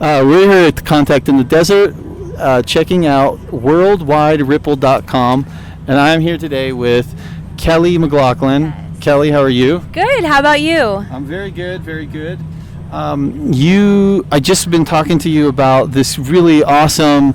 We're here at the Contact in the Desert, checking out worldwideripple.com, and I'm here today with Kelly McLaughlin. Yes. Kelly, how are you? Good. How about you? I'm very good, very good. I just been talking to you about this really awesome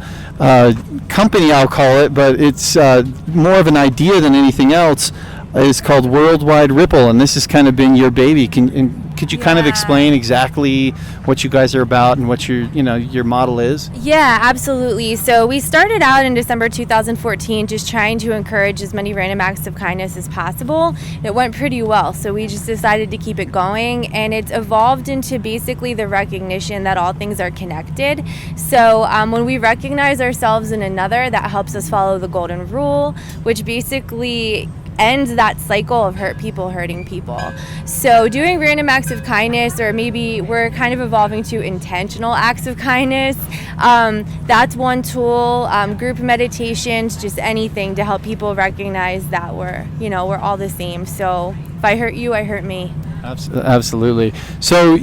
company, I'll call it, but it's more of an idea than anything else. It's called Worldwide Ripple, and this has kind of been your baby. Could you kind of explain exactly what you guys are about and what your model is? Yeah, absolutely. So we started out in December 2014 just trying to encourage as many random acts of kindness as possible. It went pretty well, so we just decided to keep it going, and it's evolved into basically the recognition that all things are connected. So when we recognize ourselves in another, that helps us follow the golden rule, which basically ends that cycle of hurt people hurting people. So doing random acts of kindness, or maybe we're kind of evolving to intentional acts of kindness, that's one tool. Group meditations, just anything to help people recognize that we're all the same. So if I hurt you, I hurt me. Absolutely. So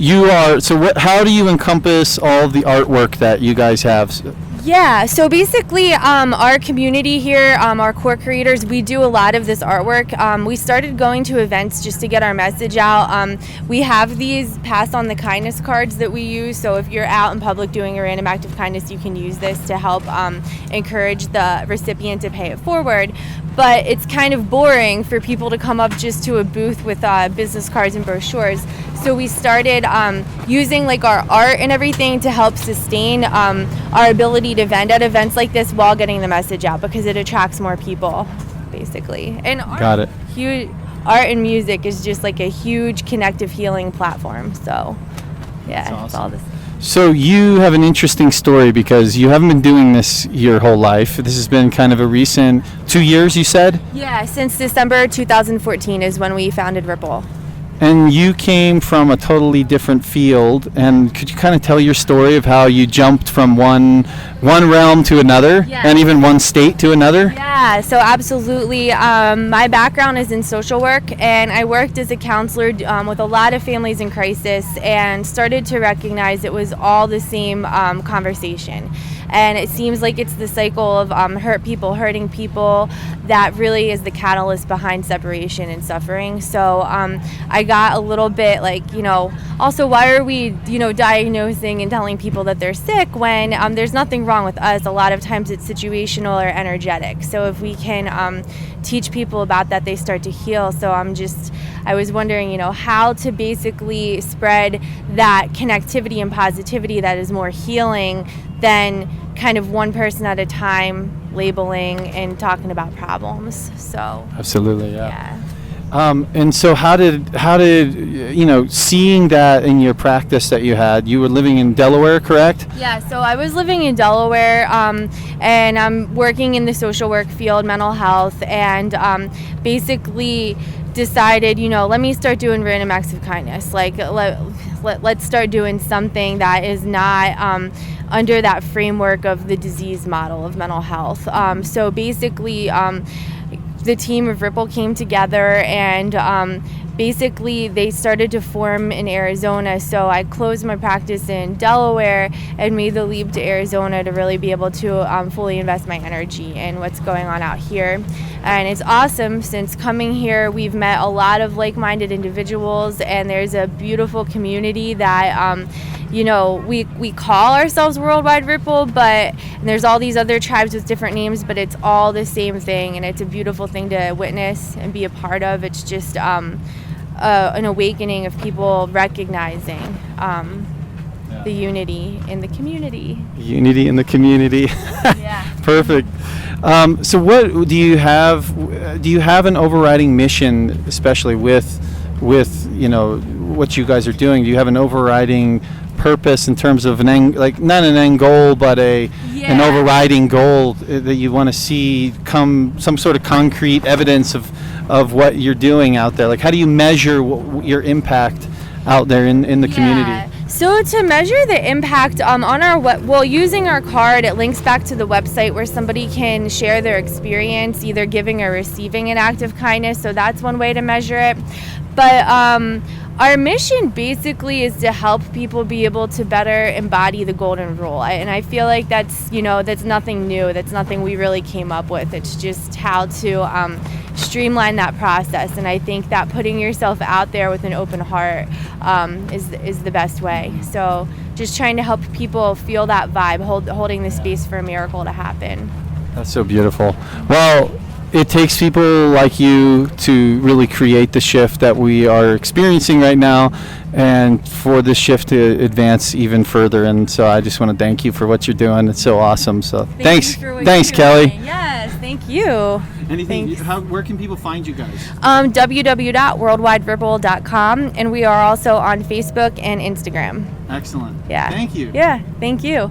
how do you encompass all of the artwork that you guys have? Yeah, so basically our community here, our core creators, we do a lot of this artwork. We started going to events just to get our message out. We have these pass on the kindness cards that we use, so if you're out in public doing a random act of kindness, you can use this to help encourage the recipient to pay it forward. But it's kind of boring for people to come up just to a booth with business cards and brochures. So we started using like our art and everything to help sustain our ability to vend at events like this while getting the message out, because it attracts more people, basically. And Got it. Art and music is just like a huge connective healing platform. So yeah, That's awesome. It's all this. So you have an interesting story because you haven't been doing this your whole life. This has been kind of a recent 2 years, you said? Yeah, since December 2014 is when we founded Ripple. And you came from a totally different field, and could you kind of tell your story of how you jumped from one realm to another, and even one state to another? Yeah, so absolutely. My background is in social work, and I worked as a counselor with a lot of families in crisis, and started to recognize it was all the same conversation. And it seems like it's the cycle of hurt people hurting people that really is the catalyst behind separation and suffering. So I got a little bit also why are we, diagnosing and telling people that they're sick when there's nothing wrong with us? A lot of times it's situational or energetic. So if we can teach people about that, they start to heal. So I was wondering, how to basically spread that connectivity and positivity that is more healing than kind of one person at a time labeling and talking about problems. So absolutely, yeah. And so how did seeing that in your practice that you were living in Delaware, correct? Yeah, so I was living in Delaware, and I'm working in the social work field, mental health, and basically decided, let me start doing random acts of kindness. Let's start doing something that is not under that framework of the disease model of mental health. So basically, the team of Ripple came together, and basically they started to form in Arizona. So I closed my practice in Delaware and made the leap to Arizona to really be able to fully invest my energy in what's going on out here. And it's awesome. Since coming here, we've met a lot of like-minded individuals, and there's a beautiful community that we call ourselves Worldwide Ripple, but there's all these other tribes with different names, but it's all the same thing, and it's a beautiful thing to witness and be a part of. It's just an awakening of people recognizing the unity in the community. Unity in the community. Yeah. Perfect. So what do you have? Do you have an overriding mission, especially with what you guys are doing? Do you have an overriding purpose in terms of not an end goal, but an overriding goal that you want to see come, some sort of concrete evidence of what you're doing out there? Like, how do you measure your impact out there in the community? So to measure the impact on our using our card, it links back to the website where somebody can share their experience, either giving or receiving an act of kindness. So that's one way to measure it. But Our mission basically is to help people be able to better embody the golden rule. And I feel like that's nothing new. That's nothing we really came up with. It's just how to streamline that process. And I think that putting yourself out there with an open heart is the best way. So just trying to help people feel that vibe, holding the space for a miracle to happen. That's so beautiful. Well, it takes people like you to really create the shift that we are experiencing right now, and for this shift to advance even further. And so I just want to thank you for what you're doing. It's so awesome. So thanks, Kelly. Yes, thank you. Anything? Where can people find you guys? www.worldwideripple.com, and we are also on Facebook and Instagram. Excellent. Yeah. Thank you. Yeah, thank you.